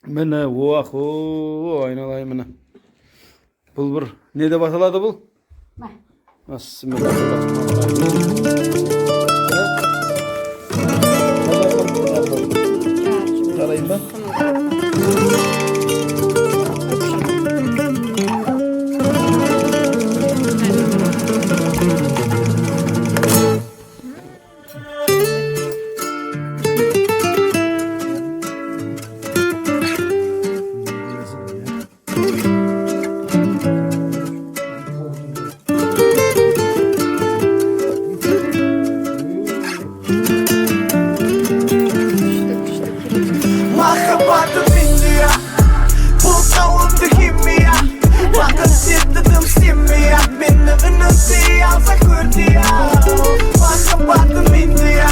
Mine oho aynalayım mine. Бұл бір не деп аталады бұл? Жарайын ба? Махаббатым Индия, полтауымды химия, бақытсыздығым семья, мені үнімді алса көрдия. Махаббатым Индия,